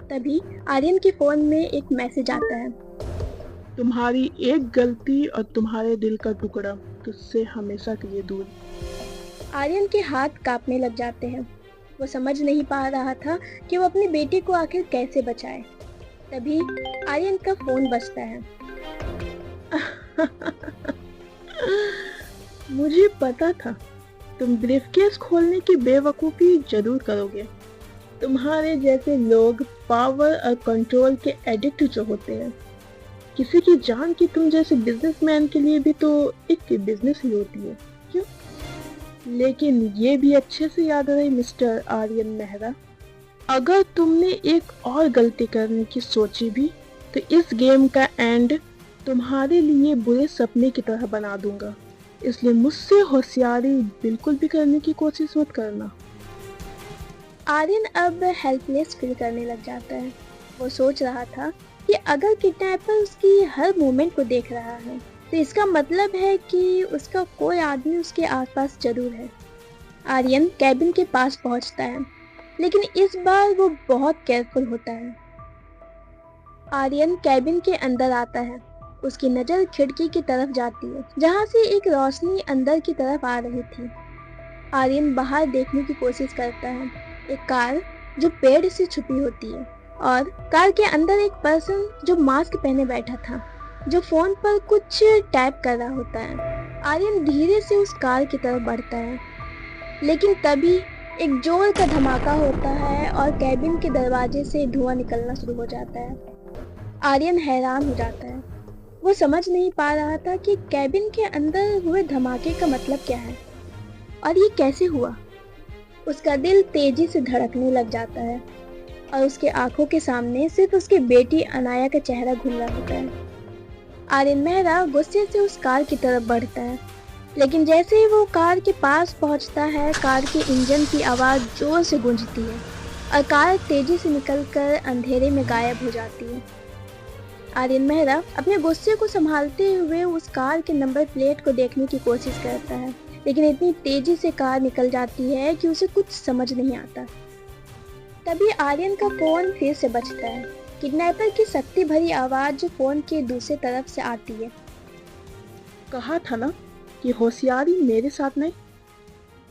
तभी आर्यन के फोन में एक मैसेज आता है। तुम्हारी एक गलती और तुम्हारे दिल का टुकड़ा तुझसे हमेशा के लिए दूर। आर्यन के हाथ कांपने लग जाते हैं। वो समझ नहीं पा रहा था कि वो अपनी बेटी को आखिर कैसे बचाए। तभी आर्यन का फोन बजता है। मुझे पता था तुम ब्रीफकेस खोलने की बेवकूफ़ी जरूर करोगे। तुम्हारे जैसे लोग पावर और कंट्रोल के एडिक्ट जो होते हैं, किसी की जान की तुम जैसे बिजनेसमैन के लिए भी तो एक बिजनेस ही होती है, क्यों? लेकिन ये भी अच्छे से याद रहे मिस्टर आर्यन मेहरा, अगर तुमने एक और गलती करने की सोची भी तो इस गेम का एंड तुम्हारे लिए बुरे सपने की तरह बना दूंगा। इसलिए मुझसे होशियारी बिल्कुल भी करने की कोशिश मत करना। आर्यन अब हेल्पलेस फील करने लग जाता है। वो सोच रहा था कि अगर किडनैपर उसकी हर मूवमेंट को देख रहा है तो इसका मतलब है कि उसका कोई आदमी उसके आसपास जरूर है। आर्यन कैबिन के पास पहुंचता है, लेकिन इस बार वो बहुत केयरफुल होता है। आर्यन कैबिन के अंदर आता है। उसकी नज़र खिड़की की तरफ जाती है, जहां से एक रोशनी अंदर की तरफ आ रही थी। आर्यन बाहर देखने की कोशिश करता है। एक कार जो पेड़ से छुपी होती है और कार के अंदर एक पर्सन जो मास्क पहने बैठा था, जो फोन पर कुछ टाइप कर रहा होता है। आर्यन धीरे से उस कार की तरफ बढ़ता है, लेकिन तभी एक जोर का धमाका होता है और कैबिन के दरवाजे से धुआं निकलना शुरू हो जाता है। आर्यन हैरान हो जाता है। वो समझ नहीं पा रहा था कि कैबिन के अंदर हुए धमाके का मतलब क्या है और ये कैसे हुआ। उसका दिल तेजी से धड़कने लग जाता है और उसके आंखों के सामने सिर्फ उसकी बेटी अनाया का चेहरा घूम रहा होता है। आर्यन मेहरा गुस्से से उस कार की तरफ बढ़ता है, लेकिन जैसे ही वो कार के पास पहुंचता है, कार के इंजन की आवाज़ जोर से गूंजती है और कार तेजी से निकलकर अंधेरे में गायब हो जाती है। आर्यन मेहरा अपने गुस्से को संभालते हुए उस कार के नंबर प्लेट को देखने की कोशिश करता है, लेकिन इतनी तेजी से कार निकल जाती है कि उसे कुछ समझ नहीं आता। तभी आर्यन का फोन फिर से बजता है। किडनैपर की शक्ति भरी आवाज फोन के दूसरे तरफ से आती है। कहा था ना कि होशियारी मेरे साथ नहीं।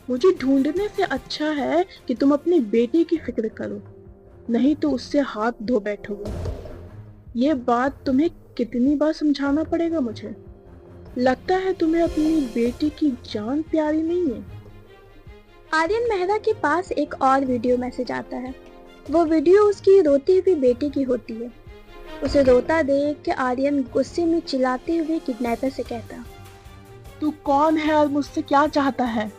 मुझे ढूंढने से अच्छा है कि तुम अपनी बेटी की फिक्र करो, नहीं तो उससे हाथ धो बैठोगे। ये बात तुम्हें कितनी बार समझाना पड़ेगा मुझे? लगता है तुम्हें अपनी बेटी की जान प्यारी नहीं है। आर्यन मेहरा के पास एक और वीडियो मैसेज आता है। वो वीडियो उसकी रोती हुई बेटी की होती है। उसे रोता देख के आर्यन गुस्से में चिल्लाते हुए किडनैपर से कहता, तू कौन है और मुझसे क्या चाहता है?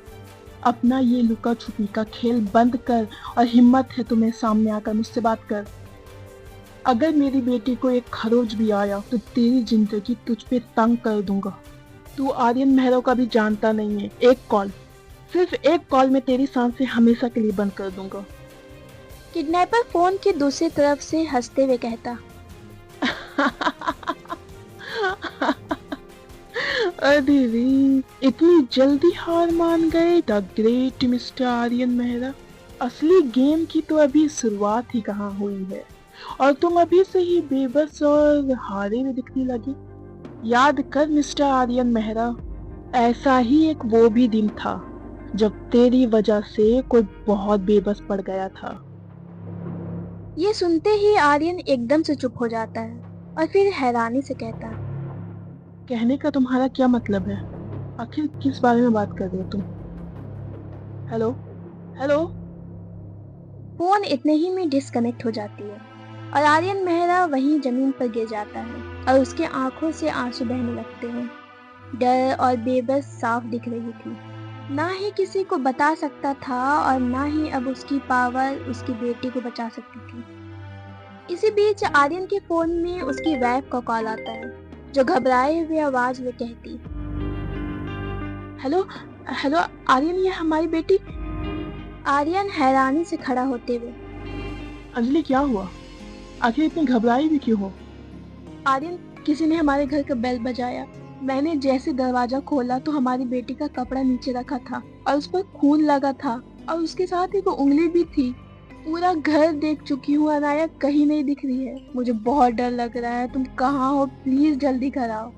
अपना ये लुका छुपी का खेल बंद कर और हिम्मत है तुम्हें सामने आकर मुझसे बात कर। अगर मेरी बेटी को एक खरोच भी आया तो तेरी जिंदगी तुझ पे तंग कर दूंगा। तू आर्यन मेहरा का भी जानता नहीं है। एक कॉल, सिर्फ एक कॉल में तेरी सांसें हमेशा के लिए बंद कर दूंगा। किडनैपर फोन के दूसरी तरफ से हंसते हुए कहता, अरे रे, इतनी जल्दी हार मान गए the great mister Aryan Mehra. असली गेम की तो अभी शुरुआत ही कहाँ हुई है और तुम अभी से ही बेबस और हारे हुए दिखने लगी। याद कर मिस्टर आर्यन मेहरा, ऐसा ही एक वो भी दिन था जब तेरी वजह से कोई बहुत बेबस पड़ गया था। ये सुनते ही आर्यन एकदम से चुप हो जाता है और फिर हैरानी से कहता, कहने का तुम्हारा क्या मतलब है? आखिर किस बारे में बात कर रहे हो तुम? Hello hello. फोन इतने ही में डिस्कनेक्ट हो जाती है और आर्यन मेहरा वहीं जमीन पर गिर जाता है और उसके आंखों से आंसू बहने लगते हैं। डर और बेबस साफ दिख रही थी। ना ही किसी को बता सकता था और ना ही अब उसकी पावर उसकी बेटी को बचा सकती थी। इसी बीच आर्यन के फोन में उसकी वाइफ का कॉल आता है, जो घबराए हुए आवाज में कहती, हेलो हेलो आर्यन, ये हमारी बेटी। आर्यन हैरानी से खड़ा होते हुए, अंजलि क्या हुआ? आखिर इतनी घबराई भी क्यों हो? आर्यन, किसी ने हमारे घर का बेल बजाया। मैंने जैसे दरवाजा खोला तो हमारी बेटी का कपड़ा नीचे रखा था और उस पर खून लगा था और उसके साथ एक उंगली भी थी। पूरा घर देख चुकी हूँ, अनाया कहीं नहीं दिख रही है। मुझे बहुत डर लग रहा है, तुम कहाँ हो? प्लीज जल्दी घर आओ।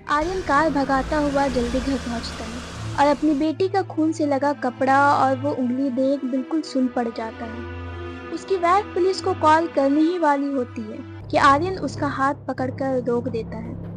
आर्यन कार भगाता हुआ जल्दी घर पहुंचता है और अपनी बेटी का खून से लगा कपड़ा और वो उंगली देख बिल्कुल सुन पड़ जाता है। उसकी वाइफ पुलिस को कॉल करने ही वाली होती है कि आर्यन उसका हाथ पकड़कर रोक देता है।